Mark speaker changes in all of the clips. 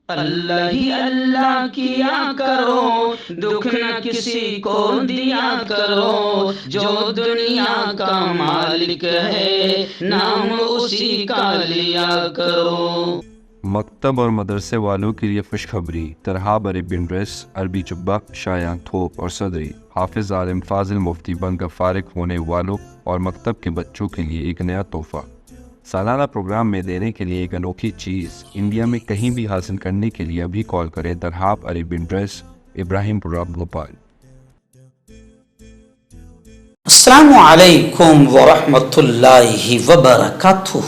Speaker 1: اللہ ہی اللہ کیا کرو، دکھ نہ کسی کو دیا کرو، جو دنیا کا مالک ہے نام اسی کا لیا کرو۔
Speaker 2: مکتب اور مدرسے والوں کے لیے خوشخبری، ترہاب عربین ڈریس، عربی جبہ، شایان تھوپ اور صدری، حافظ عالم فاضل مفتی بن کر فارغ ہونے والوں اور مکتب کے بچوں کے لیے ایک نیا تحفہ۔ سالانہ پروگرام میں دینے کے لیے ایک انوکھی چیز انڈیا میں کہیں بھی حاصل کرنے کے لیے ابھی کال کریں۔ ترہاب عربین ڈریس، ابراہیم پورہ، بھوپال۔
Speaker 3: السلام علیکم ورحمۃ اللہ وبرکاتہ۔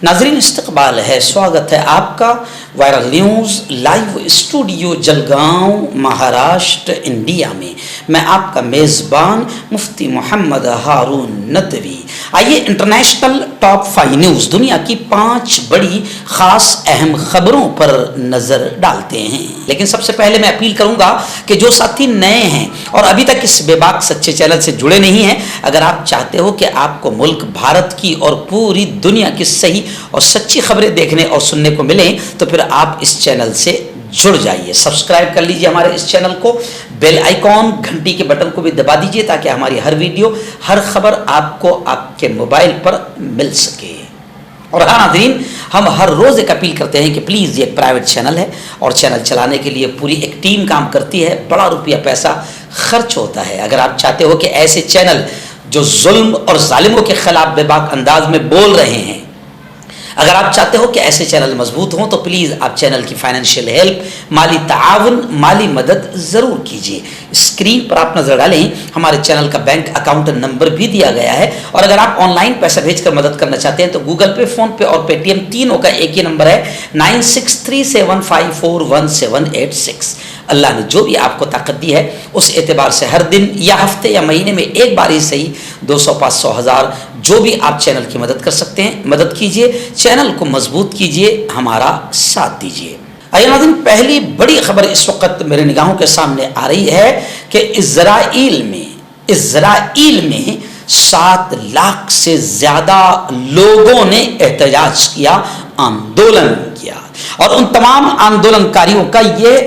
Speaker 3: ناظرین استقبال ہے، سواگت ہے آپ کا viral news live studio Jalgaon Maharashtra India میں۔ میں آپ کا میزبان مفتی محمد ہارون ندوی۔ آئیے انٹرنیشنل ٹاپ 5 نیوز، دنیا کی 5 بڑی خاص اہم خبروں پر نظر ڈالتے ہیں۔ لیکن سب سے پہلے میں اپیل کروں گا کہ جو ساتھی نئے ہیں اور ابھی تک اس بے باک سچے چینل سے جڑے نہیں ہیں، اگر آپ چاہتے ہو کہ آپ کو ملک بھارت کی اور پوری دنیا کی صحیح اور سچی خبریں دیکھنے اور سننے کو ملیں تو پھر آپ اس چینل سے جڑ جائیے۔ سبسکرائب کر لیجئے ہمارے اس چینل کو، بیل آئیکن گھنٹی کے بٹن کو بھی دبا دیجئے تاکہ ہماری ہر ویڈیو، ہر خبر آپ کو آپ کے موبائل پر مل سکے۔ اور ہاں ناظرین، ہم ہر روز ایک اپیل کرتے ہیں کہ پلیز یہ پرائیویٹ چینل ہے اور چینل چلانے کے لیے پوری ایک ٹیم کام کرتی ہے، بڑا روپیہ پیسہ خرچ ہوتا ہے۔ اگر آپ چاہتے ہو کہ ایسے چینل جو ظلم اور ظالموں کے خلاف بے باک انداز میں بول رہے ہیں، اگر آپ چاہتے ہو کہ ایسے چینل مضبوط ہوں تو پلیز آپ چینل کی فائنینشیل ہیلپ، مالی تعاون، مالی مدد ضرور کیجیے۔ اسکرین پر آپ نظر ڈالیں، ہمارے چینل کا بینک اکاؤنٹ نمبر بھی دیا گیا ہے، اور اگر آپ آن لائن پیسہ بھیج کر مدد کرنا چاہتے ہیں تو گوگل پے، فون پے اور پے ٹی ایم تینوں کا ایک ہی نمبر ہے 9637541786۔ اللہ نے جو بھی آپ کو طاقت دی ہے اس اعتبار سے ہر دن یا ہفتے یا مہینے میں ایک بار ہی صحیح 200، 500، 1000 جو بھی آپ چینل کی مدد کر سکتے ہیں مدد کیجئے، چینل کو مضبوط کیجئے، ہمارا ساتھ دیجئے۔ آئیے ناظرین، پہلی بڑی خبر اس وقت میرے نگاہوں کے سامنے آ رہی ہے کہ اسرائیل میں 7 لاکھ سے زیادہ لوگوں نے احتجاج کیا، آندولن کیا، اور ان تمام آندولنکاریوں کا یہ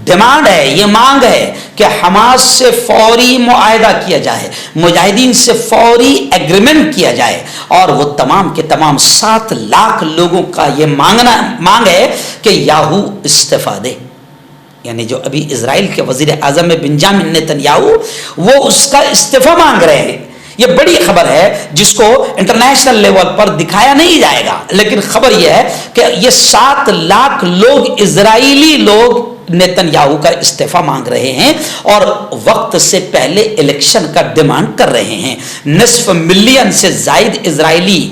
Speaker 3: ڈیمانڈ ہے، یہ مانگ ہے کہ حماس سے فوری معاہدہ کیا جائے، مجاہدین سے فوری ایگریمنٹ کیا جائے، اور وہ تمام کے تمام 7 لاکھ لوگوں کا یہ مانگ ہے کہ یاہو استعفیٰ دے۔ یعنی جو ابھی اسرائیل کے وزیر اعظم بنجامن نیتن یاہو، وہ اس کا استعفیٰ مانگ رہے ہیں۔ یہ بڑی خبر ہے جس کو انٹرنیشنل لیول پر دکھایا نہیں جائے گا، لیکن خبر یہ ہے کہ یہ 7 لاکھ لوگ، اسرائیلی لوگ، نیتن یاہو کا استعفیٰ مانگ رہے ہیں اور وقت سے پہلے الیکشن کا ڈیمانڈ کر رہے ہیں۔ نصف ملین سے زائد اسرائیلی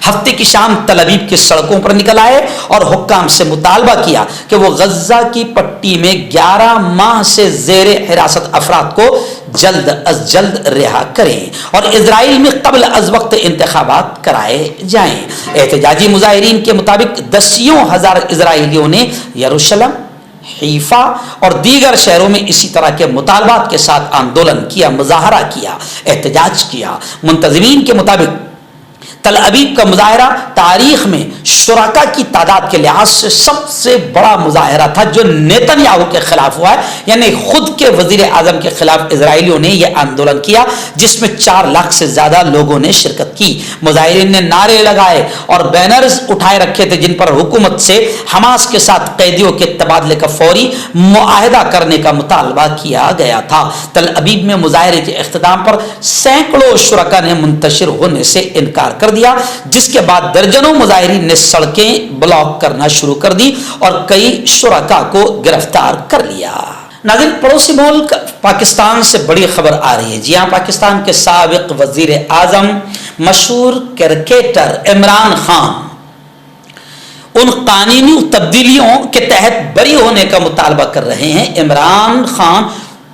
Speaker 3: ہفتے کی شام تل ابیب کی سڑکوں پر نکل آئے اور حکام سے مطالبہ کیا کہ وہ غزہ کی پٹی میں 11 ماہ سے زیر حراست افراد کو جلد از جلد رہا کریں اور اسرائیل میں قبل از وقت انتخابات کرائے جائیں۔ احتجاجی مظاہرین کے مطابق دسیوں ہزار اسرائیلیوں نے یروشلم، حیفا اور دیگر شہروں میں اسی طرح کے مطالبات کے ساتھ آندولن کیا، مظاہرہ کیا، احتجاج کیا۔ منتظمین کے مطابق تل ابیب کا مظاہرہ تاریخ میں شرکاء کی تعداد کے لحاظ سے سب سے بڑا مظاہرہ تھا جو نیتن یاہو کے خلاف ہوا ہے، یعنی خود کے وزیر اعظم کے خلاف اسرائیلیوں نے یہ آندولن کیا جس میں 4 لاکھ سے زیادہ لوگوں نے شرکت کی۔ مظاہرین نے نعرے لگائے اور بینرز اٹھائے رکھے تھے جن پر حکومت سے حماس کے ساتھ قیدیوں کے تبادلے کا فوری معاہدہ کرنے کا مطالبہ کیا گیا تھا۔ تل ابیب میں مظاہرے کے اختتام پر سینکڑوں شرکاء نے منتشر ہونے سے انکار کر دیا، جس کے بعد درجنوں مظاہرین نے سڑکیں بلاک کرنا شروع کر دی اور کئی شرکاء کو گرفتار کر لیا۔ ناظرین، پڑوسی ملک پاکستان سے بڑی خبر آ رہی ہے۔ جی ہاں، پاکستان کے سابق وزیر اعظم، مشہور کرکٹر عمران خان ان قانونی تبدیلیوں کے تحت بری ہونے کا مطالبہ کر رہے ہیں۔ عمران خان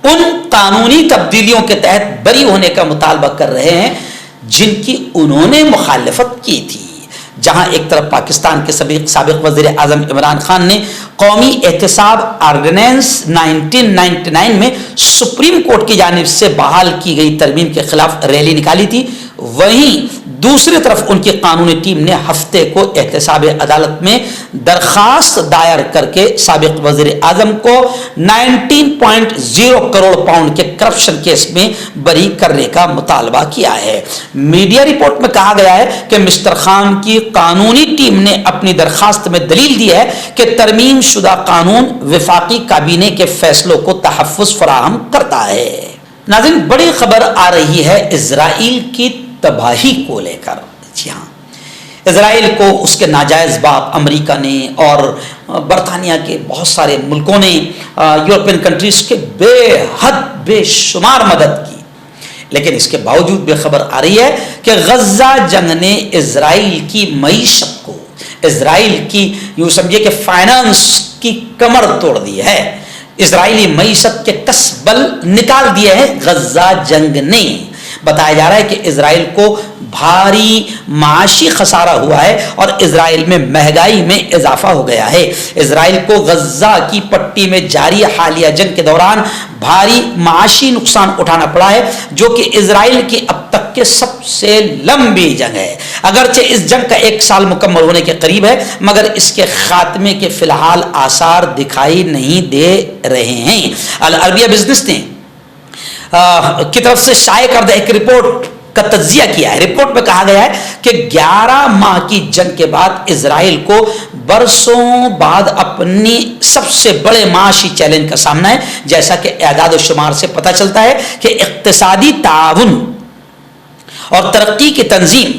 Speaker 3: ان قانونی تبدیلیوں کے تحت بری ہونے کا مطالبہ کر رہے ہیں جن کی انہوں نے مخالفت کی تھی۔ جہاں ایک طرف پاکستان کے سابق وزیر اعظم عمران خان نے قومی احتساب آرڈیننس 1999 میں سپریم کورٹ کی جانب سے بحال کی گئی ترمیم کے خلاف ریلی نکالی تھی، وہیں دوسری طرف ان کی قانونی ٹیم نے ہفتے کو احتساب عدالت میں درخواست دائر کر کے سابق وزیر اعظم کو 19.0 کروڑ پاؤنڈ کے کرپشن کیس میں بری کرنے کا مطالبہ کیا ہے۔ میڈیا رپورٹ میں کہا گیا ہے کہ مسٹر خان کی قانونی ٹیم نے اپنی درخواست میں دلیل دی ہے کہ ترمیم شدہ قانون وفاقی کابینہ کے فیصلوں کو تحفظ فراہم کرتا ہے۔ ناظرین، بڑی خبر آ رہی ہے اسرائیل کی تباہی کو لے کر۔ جی ہاں، اسرائیل کو اس کے ناجائز باپ امریکہ نے اور برطانیہ کے بہت سارے ملکوں نے، یورپین کنٹریز کے بے حد بے شمار مدد کی، لیکن اس کے باوجود بھی خبر آ رہی ہے کہ غزہ جنگ نے اسرائیل کی معیشت کو، اسرائیل کی یوں سمجھے کہ فائنانس کی کمر توڑ دی ہے، اسرائیلی معیشت کے کسبل نکال دیے ہیں غزہ جنگ نے۔ بتایا جا رہا ہے کہ اسرائیل کو بھاری معاشی خسارہ ہوا ہے اور اسرائیل میں مہنگائی میں اضافہ ہو گیا ہے۔ اسرائیل کو غزہ کی پٹی میں جاری حالیہ جنگ کے دوران بھاری معاشی نقصان اٹھانا پڑا ہے، جو کہ اسرائیل کی اب تک کے سب سے لمبی جنگ ہے۔ اگرچہ اس جنگ کا 1 سال مکمل ہونے کے قریب ہے، مگر اس کے خاتمے کے فی الحال آثار دکھائی نہیں دے رہے ہیں۔ العربیہ بزنس نے کی طرف سے شائع کردہ ایک رپورٹ کا تجزیہ کیا ہے۔ رپورٹ میں کہا گیا ہے کہ 11 ماہ کی جنگ کے بعد اسرائیل کو برسوں بعد اپنی سب سے بڑے معاشی چیلنج کا سامنا ہے، جیسا کہ اعداد و شمار سے پتہ چلتا ہے کہ اقتصادی تعاون اور ترقی کی تنظیم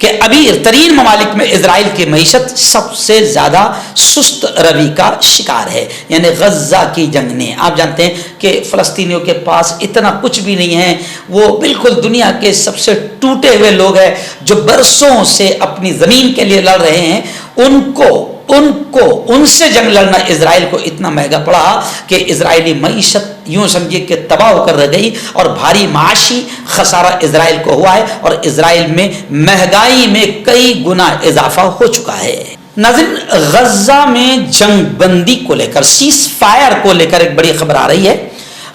Speaker 3: کہ امیر ترین ممالک میں اسرائیل کی معیشت سب سے زیادہ سست روی کا شکار ہے۔ یعنی غزہ کی جنگ نے، آپ جانتے ہیں کہ فلسطینیوں کے پاس اتنا کچھ بھی نہیں ہے، وہ بالکل دنیا کے سب سے ٹوٹے ہوئے لوگ ہیں جو برسوں سے اپنی زمین کے لیے لڑ رہے ہیں، ان سے جنگ لڑنا اسرائیل کو اتنا مہنگا پڑا کہ اسرائیلی معیشت یوں سمجھے کہ تباہ ہو کر رہ گئی اور بھاری معاشی خسارہ اسرائیل کو ہوا ہے اور اسرائیل میں مہنگائی میں کئی گنا اضافہ ہو چکا ہے۔ ناظرین، غزہ میں جنگ بندی کو لے کر، سیز فائر کو لے کر ایک بڑی خبر آ رہی ہے۔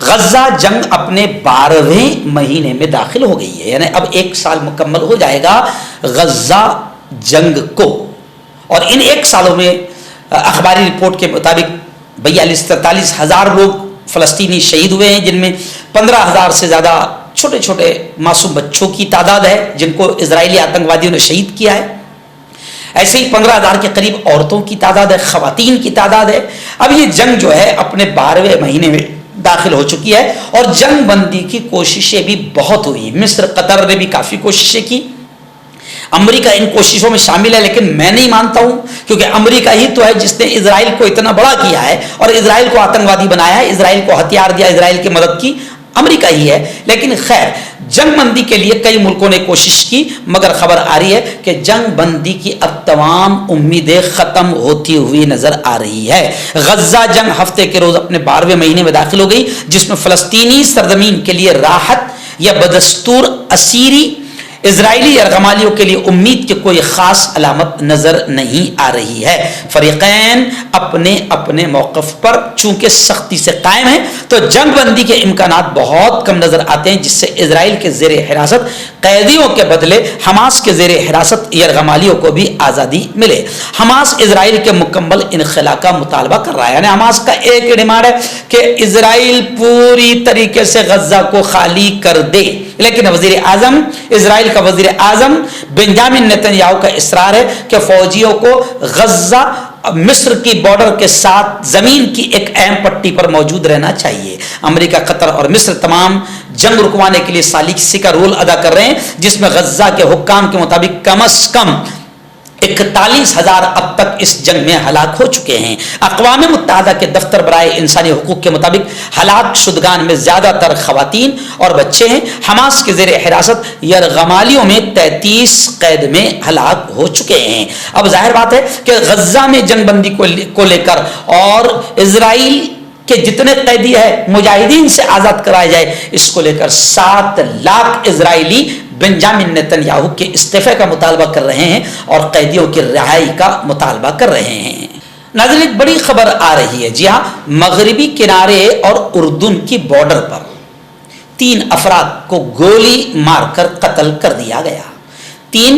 Speaker 3: غزہ جنگ اپنے 12ویں مہینے میں داخل ہو گئی ہے، یعنی اب 1 سال مکمل ہو جائے گا غزہ جنگ کو، اور ان 1 سالوں میں اخباری رپورٹ کے مطابق 42-43 ہزار لوگ فلسطینی شہید ہوئے ہیں، جن میں 15,000 سے زیادہ چھوٹے چھوٹے معصوم بچوں کی تعداد ہے جن کو اسرائیلی آتنکوادیوں نے شہید کیا ہے۔ ایسے ہی 15,000 کے قریب عورتوں کی تعداد ہے، خواتین کی تعداد ہے۔ اب یہ جنگ جو ہے اپنے 12ویں مہینے میں داخل ہو چکی ہے اور جنگ بندی کی کوششیں بھی بہت ہوئی۔ مصر، قطر نے بھی کافی کوششیں کی، امریکہ ان کوششوں میں شامل ہے، لیکن میں نہیں مانتا ہوں، کیونکہ امریکہ ہی تو ہے جس نے اسرائیل کو اتنا بڑا کیا ہے اور اسرائیل کو آتنکوادی بنایا ہے، اسرائیل کو ہتھیار دیا، اسرائیل کی مدد کی، امریکہ ہی ہے۔ لیکن خیر، جنگ بندی کے لیے کئی ملکوں نے کوشش کی، مگر خبر آ رہی ہے کہ جنگ بندی کی اب تمام امیدیں ختم ہوتی ہوئی نظر آ رہی ہے۔ غزہ جنگ ہفتے کے روز اپنے 12ویں مہینے میں داخل ہو گئی، جس میں فلسطینی سرزمین کے لیے راحت یا بدستور اسیری اسرائیلی یرغمالیوں کے لیے امید کی کوئی خاص علامت نظر نہیں آ رہی ہے۔ فریقین اپنے اپنے موقف پر چونکہ سختی سے قائم ہیں تو جنگ بندی کے امکانات بہت کم نظر آتے ہیں، جس سے اسرائیل کے زیر حراست قیدیوں کے بدلے حماس کے زیر حراست یرغمالیوں کو بھی آزادی ملے۔ حماس اسرائیل کے مکمل انخلا کا مطالبہ کر رہا ہے، یعنی حماس کا ایک ڈیمانڈ ہے کہ اسرائیل پوری طریقے سے غزہ کو خالی کر دے، لیکن وزیر اعظم اسرائیل کا وزیر اعظم بنجامن نیتن یاہو کا اصرار ہے کہ فوجیوں کو غزہ مصر کی بارڈر کے ساتھ زمین کی ایک اہم پٹی پر موجود رہنا چاہیے۔ امریکہ، قطر اور مصر تمام جنگ رکوانے کے لیے ثالثی کا رول ادا کر رہے ہیں، جس میں غزہ کے حکام کے مطابق کم از کم 41,000 اب تک اس جنگ میں ہلاک ہو چکے ہیں۔ اقوام متحدہ کے دفتر برائے انسانی حقوق کے مطابق ہلاک شدگان میں زیادہ تر خواتین اور بچے ہیں۔ حماس کے زیر حراست یرغمالیوں میں 33 قید میں ہلاک ہو چکے ہیں۔ اب ظاہر بات ہے کہ غزہ میں جنگ بندی کو لے کر اور اسرائیل کہ جتنے قیدی ہے مجاہدین سے آزاد کرائے جائے، اس کو لے کر 7 لاکھ اسرائیلی بنجامن نیتن یاہو کے استعفے کا مطالبہ کر رہے ہیں اور قیدیوں کی رہائی کا مطالبہ کر رہے ہیں۔ ناظرین، ایک بڑی خبر آ رہی ہے، جی ہاں، مغربی کنارے اور اردن کی بارڈر پر 3 افراد کو گولی مار کر قتل کر دیا گیا۔ 3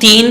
Speaker 3: 3